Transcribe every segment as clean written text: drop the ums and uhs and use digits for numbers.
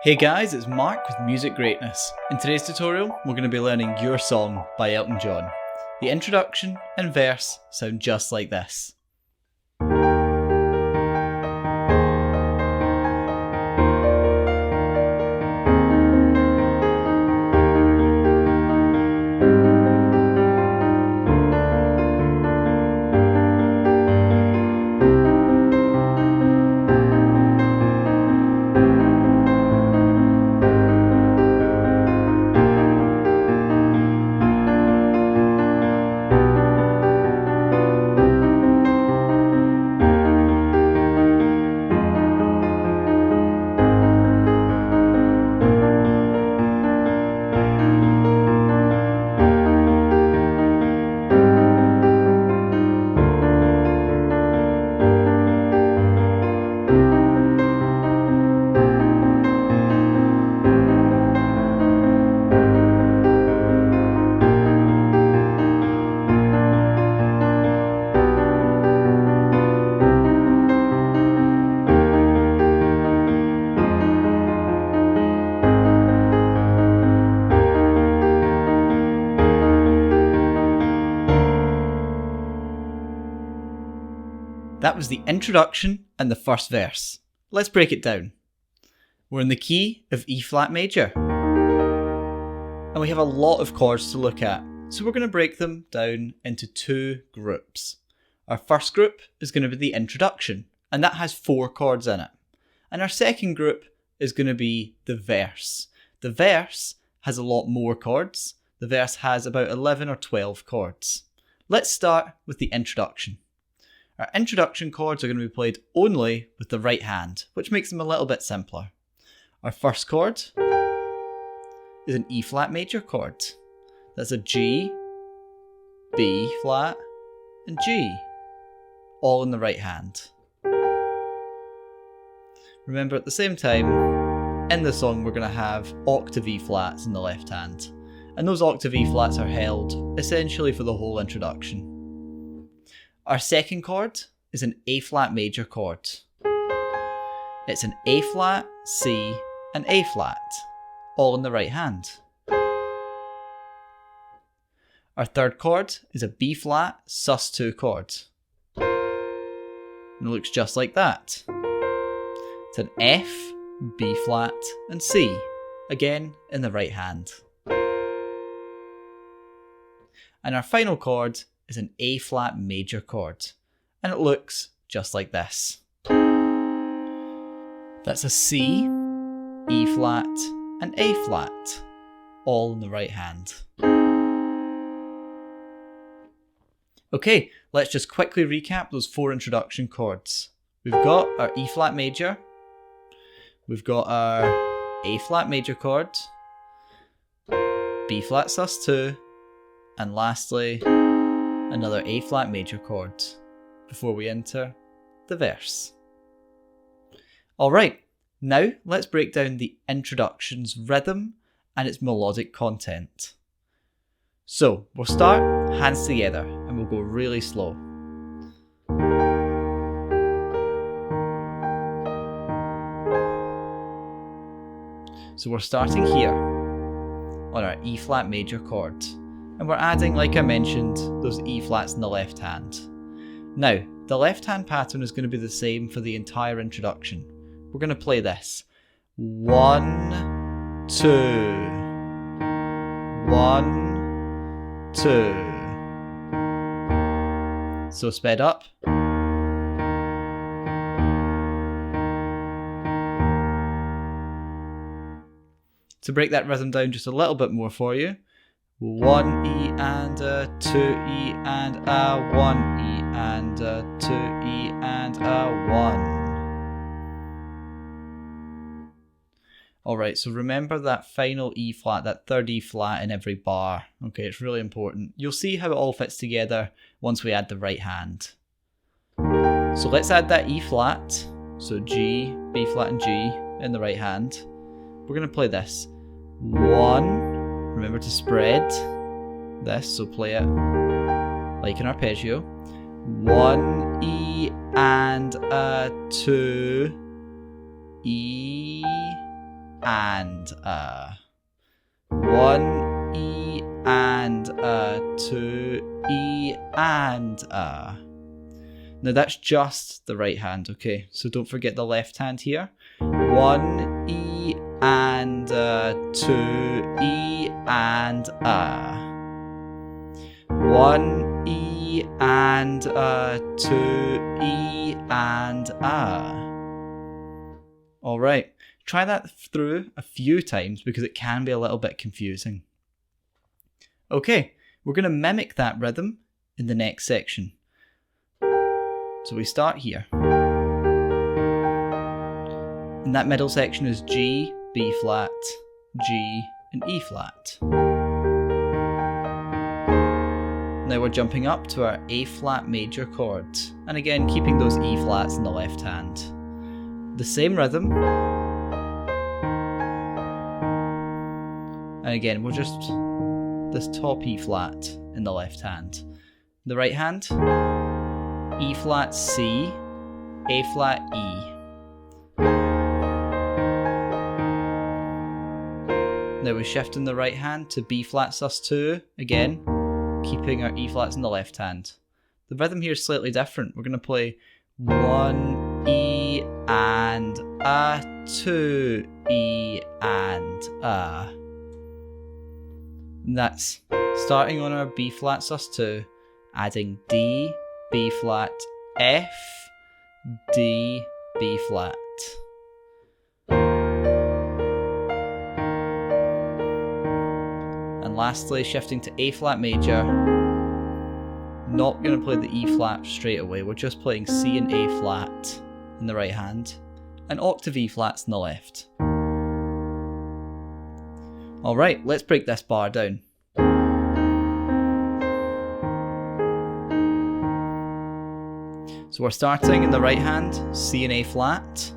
Hey guys, it's Mark with Music Greatness. In today's tutorial, we're going to be learning Your Song by Elton John. The introduction and verse sound just like this. That was the introduction and the first verse. Let's break it down. We're in the key of E flat major. And we have a lot of chords to look at, so we're going to break them down into two groups. Our first group is going to be the introduction, and that has 4 chords in it. And our second group is going to be the verse. The verse has a lot more chords. The verse has about 11 or 12 chords. Let's start with the introduction. Our introduction chords are going to be played only with the right hand, which makes them a little bit simpler. Our first chord is an E flat major chord. That's a G, B flat, and G, all in the right hand. Remember, at the same time, in the song we're going to have octave E flats in the left hand, and those octave E flats are held essentially for the whole introduction. Our second chord is an A flat major chord. It's an A flat, C, and A flat, all in the right hand. Our third chord is a B flat sus2 chord. And it looks just like that. It's an F, B flat, and C, again in the right hand. And our final chord is an A flat major chord, and it looks just like this. That's a C, E flat, and A flat, all in the right hand. Okay, let's just quickly recap those 4 introduction chords. We've got our E flat major, we've got our A flat major chord, B flat sus2, and lastly, another A flat major chord before we enter the verse. Alright, now let's break down the introduction's rhythm and its melodic content. So we'll start hands together and we'll go really slow. So we're starting here on our E flat major chord. And we're adding, like I mentioned, those E flats in the left hand. Now, the left hand pattern is going to be the same for the entire introduction. We're going to play this. 1, 2. 1, 2. So sped up. To break that rhythm down just a little bit more for you, 1 E and a 2 E and a 1 E and a 2 E and a 1. Alright, so remember that final E flat, that third E flat in every bar. Okay, it's really important. You'll see how it all fits together once we add the right hand. So let's add that E flat. So G, B flat and G in the right hand. We're going to play this. 1. Remember to spread this, so play it like an arpeggio. 1 E and a 2 E and a. 1 E and a, 2 E and a. Now that's just the right hand, okay? So don't forget the left hand here. 1 E and a, 2 E and a. 1 E and a, 2 E and a. Alright, try that through a few times because it can be a little bit confusing. Okay, we're going to mimic that rhythm in the next section. So we start here. And that middle section is G, B flat, G, and E flat. Now we're jumping up to our A flat major chord, and again keeping those E flats in the left hand. The same rhythm, and again we're just this top E flat in the left hand. The right hand, E flat C, A flat E. Now we shift in the right hand to B flat sus2, again, keeping our E flats in the left hand. The rhythm here is slightly different. We're going to play 1 E and a, 2 E and a. And that's starting on our B flat sus2, adding D, B flat, F, D, B flat. And lastly, shifting to A flat major. Not going to play the E flat straight away, we're just playing C and A flat in the right hand, and octave E flats in the left. Alright, let's break this bar down. So we're starting in the right hand, C and A flat,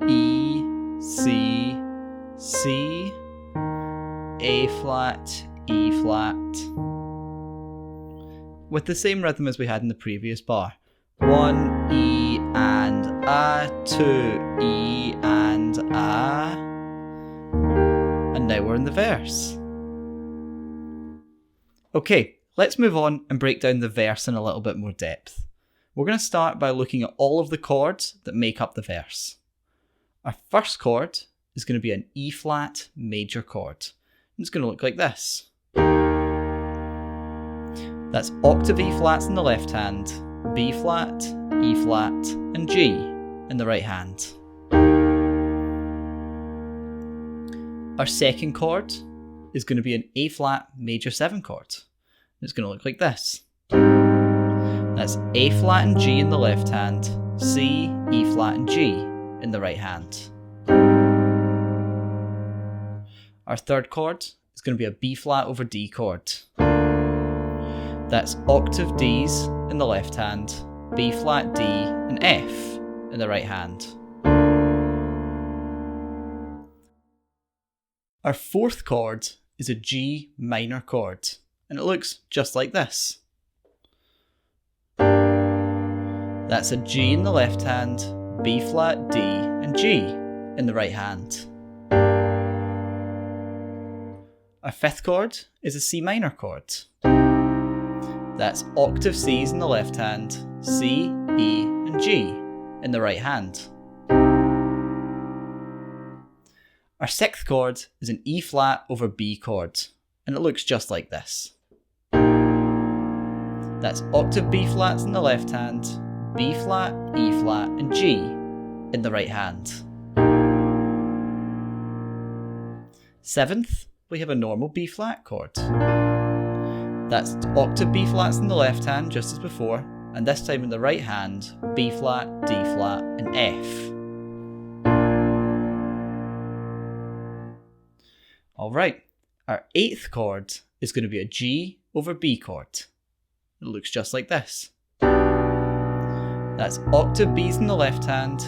E, C, C, A flat, E flat, with the same rhythm as we had in the previous bar. 1 E and a, 2 E and a, and now we're in the verse. Okay, let's move on and break down the verse in a little bit more depth. We're going to start by looking at all of the chords that make up the verse. Our first chord is going to be an E flat major chord. It's going to look like this. That's octave E flats in the left hand, B flat, E flat, and G in the right hand. Our second chord is going to be an A flat major 7 chord. It's going to look like this. That's A flat and G in the left hand, C, E flat and G in the right hand. Our third chord is going to be a B flat over D chord. That's octave Ds in the left hand, B flat, D and F in the right hand. Our fourth chord is a G minor chord, and it looks just like this. That's a G in the left hand, B flat, D and G in the right hand. Our fifth chord is a C minor chord. That's octave Cs in the left hand, C, E and G in the right hand. Our sixth chord is an E flat over B chord, and it looks just like this. That's octave B flats in the left hand, B flat, E flat and G in the right hand. Seventh, we have a normal B flat chord. That's octave B flats in the left hand just as before, and this time in the right hand, B flat, D flat and F. Alright, our eighth chord is going to be a G over B chord. It looks just like this. That's octave Bs in the left hand,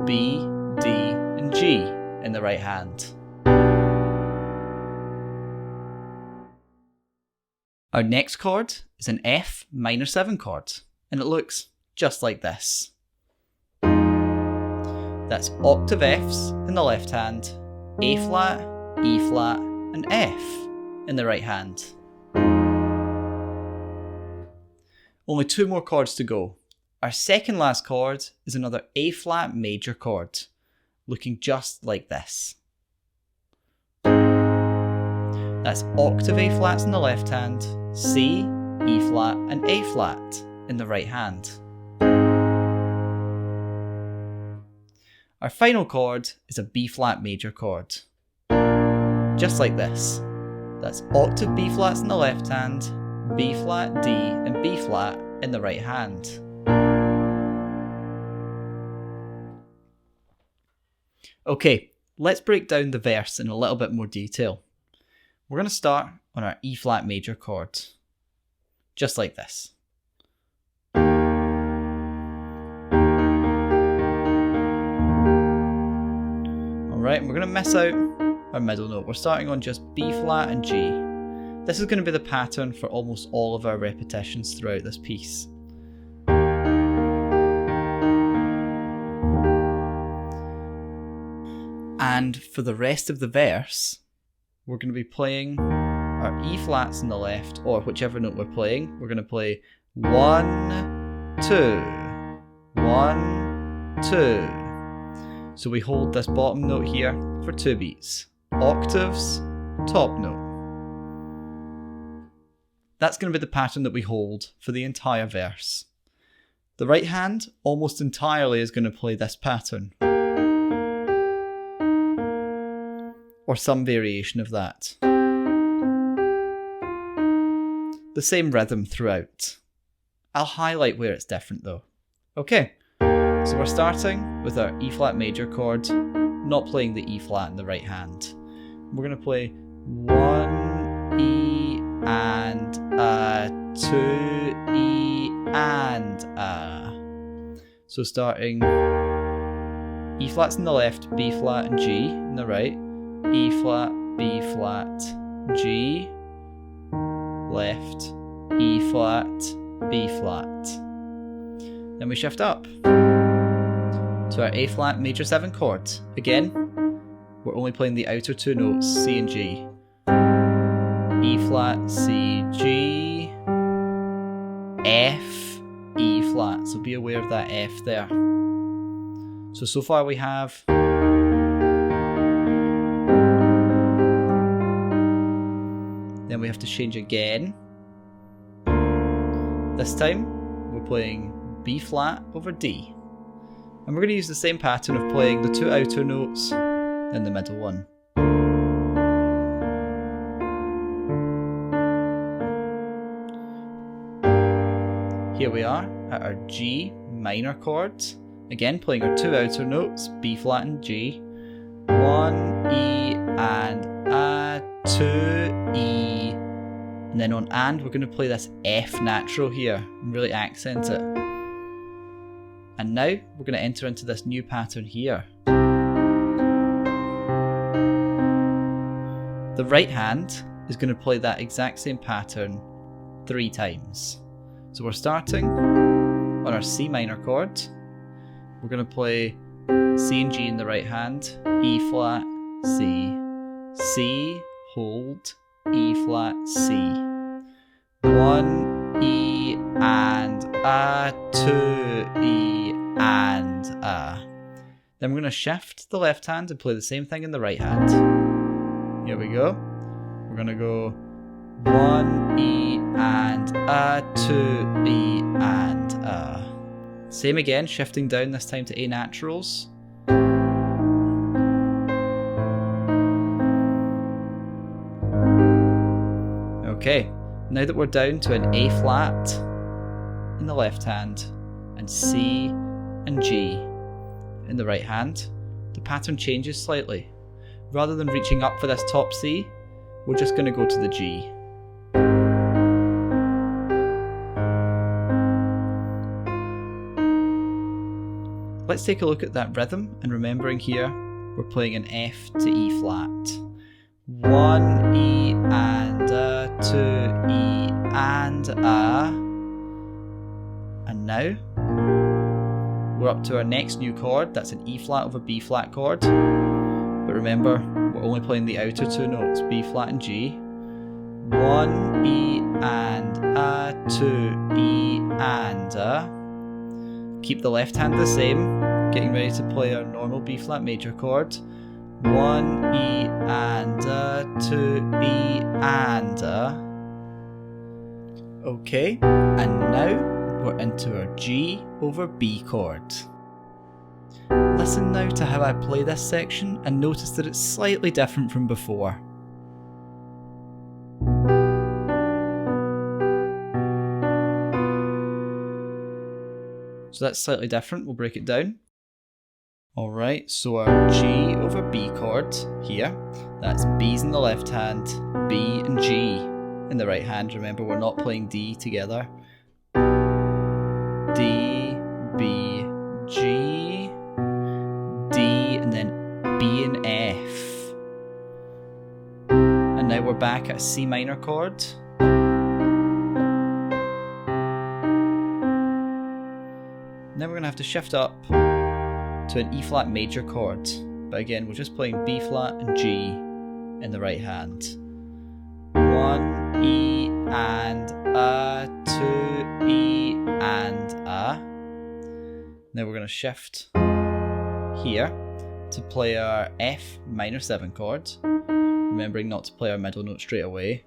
B, D and G in the right hand. Our next chord is an F minor 7 chord, and it looks just like this. That's octave Fs in the left hand, A flat, E flat, and F in the right hand. Only 2 more chords to go. Our second last chord is another A flat major chord, looking just like this. That's octave A flats in the left hand, C, E flat, and A flat in the right hand. Our final chord is a B flat major chord, just like this. That's octave B flats in the left hand, B flat, D, and B flat in the right hand. Okay, let's break down the verse in a little bit more detail. We're going to start on our E flat major chord, just like this. Alright, and we're going to miss out our middle note. We're starting on just B flat and G. This is going to be the pattern for almost all of our repetitions throughout this piece. And for the rest of the verse, we're going to be playing our E flats in the left, or whichever note we're playing. We're going to play 1, 2, 1, 2. So we hold this bottom note here for 2 beats. Octaves, top note. That's going to be the pattern that we hold for the entire verse. The right hand almost entirely is going to play this pattern, or some variation of that. The same rhythm throughout. I'll highlight where it's different though. Okay, so we're starting with our E flat major chord, not playing the E flat in the right hand. We're going to play 1 E and A, 2 E and A. So starting E flats in the left, B flat and G in the right, E flat, B flat, G, left, E flat, B flat. Then we shift up to our A flat major 7 chord. Again, we're only playing the outer 2 notes, C and G. E flat, C, G, F, E flat. So be aware of that F there. So far we have then we have to change again. This time we're playing B flat over D. And we're going to use the same pattern of playing the 2 outer notes and the middle one. Here we are at our G minor chord. Again, playing our 2 outer notes, B flat and G. 1 E and A, 2 E. And then on and, we're going to play this F natural here and really accent it. And now we're going to enter into this new pattern here. The right hand is going to play that exact same pattern 3 times. So we're starting on our C minor chord. We're going to play C and G in the right hand, E flat, C, C, hold, E flat, C. 1 E and A, 2 E and A. Then we're going to shift the left hand and play the same thing in the right hand. Here we go. We're going to go 1 E and A, 2 E and A. Same again, shifting down this time to A naturals. Okay, now that we're down to an A flat in the left hand and C and G in the right hand, the pattern changes slightly. Rather than reaching up for this top C, we're just going to go to the G. Let's take a look at that rhythm, and remembering here, we're playing an F to E flat. 1 E and A, 2 E and A. And now, we're up to our next new chord, that's an E flat over B flat chord. But but remember, we're only playing the outer two notes, B flat and G. 1, E and A, 2, E and A. Keep the left hand the same, getting ready to play our normal B flat major chord. 1, E and A, 2, E and A. Okay, and now we're into our G over B chord. Listen now to how I play this section and notice that it's slightly different from before. So that's slightly different, we'll break it down. Alright, so our G over B chord here, that's B's in the left hand, B and G in the right hand. Remember, we're not playing D together. D, B, G, D, and then B and F. And now we're back at a C minor chord. Now we're going to have to shift up to an E flat major chord, but again we're just playing B flat and G in the right hand. 1, E and A, 2, E and A. Now we're going to shift here to play our F minor 7 chord, remembering not to play our middle note straight away.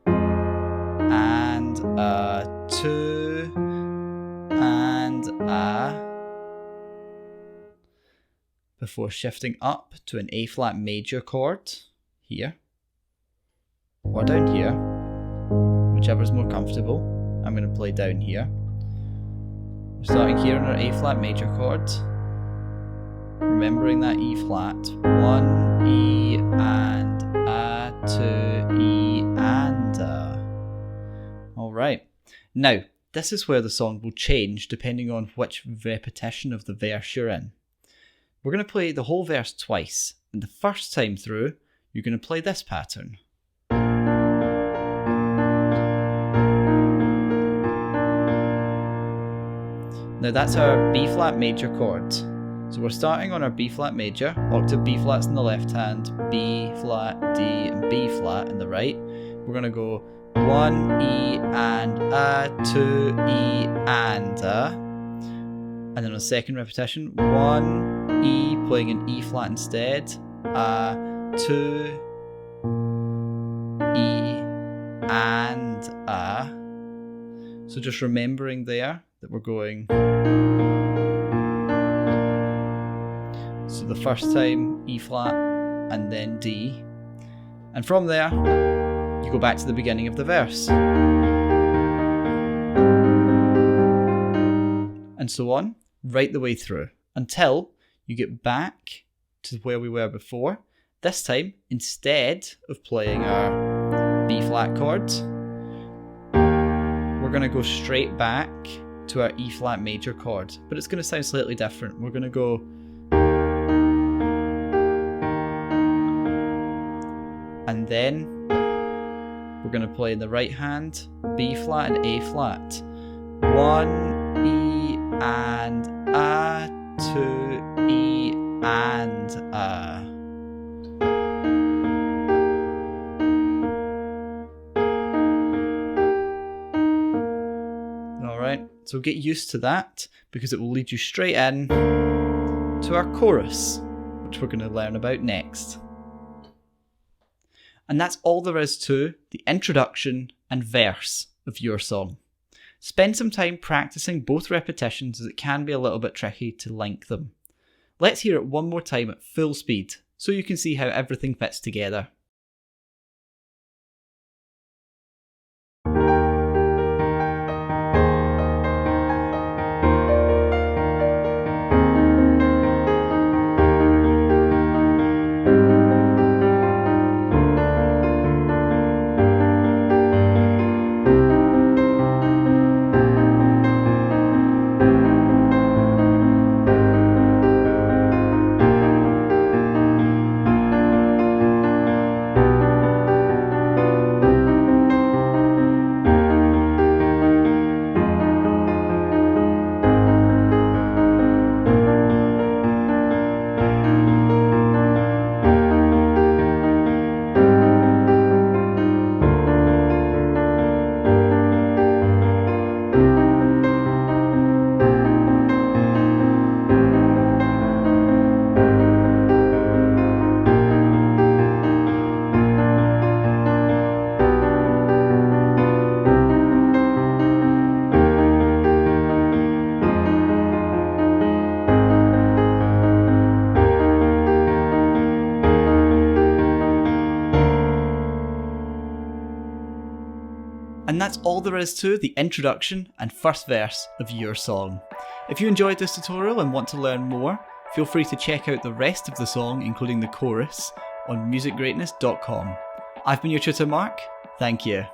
And A, 2, and A, before shifting up to an A flat major chord here, or down here, whichever is more comfortable. I'm going to play down here. We're starting here on our A flat major chord, remembering that E flat. 1, E and A, 2, E and A. Alright, now this is where the song will change depending on which repetition of the verse you're in. We're going to play the whole verse twice, and the first time through, you're going to play this pattern. Now that's our B flat major chord. So we're starting on our B flat major, octave B flats in the left hand, B flat, D and B flat in the right. We're going to go 1, E and A, 2, E and A. And then on the second repetition, 1, E playing an E flat instead, A, 2, E and A. So just remembering there that we're going. So the first time E flat and then D. And from there, you go back to the beginning of the verse. And so on, right the way through, until you get back to where we were before. This time, instead of playing our B flat chord, we're going to go straight back to our E flat major chord, but it's going to sound slightly different. We're going to go and then we're going to play in the right hand B flat and A flat. 1, E and A, 2, E and A. Alright, so get used to that because it will lead you straight in to our chorus, which we're going to learn about next. And that's all there is to the introduction and verse of your song. Spend some time practicing both repetitions as it can be a little bit tricky to link them. Let's hear it one more time at full speed so you can see how everything fits together. And that's all there is to the introduction and first verse of your song. If you enjoyed this tutorial and want to learn more, feel free to check out the rest of the song, including the chorus, on musicgreatness.com. I've been your tutor Mark, thank you.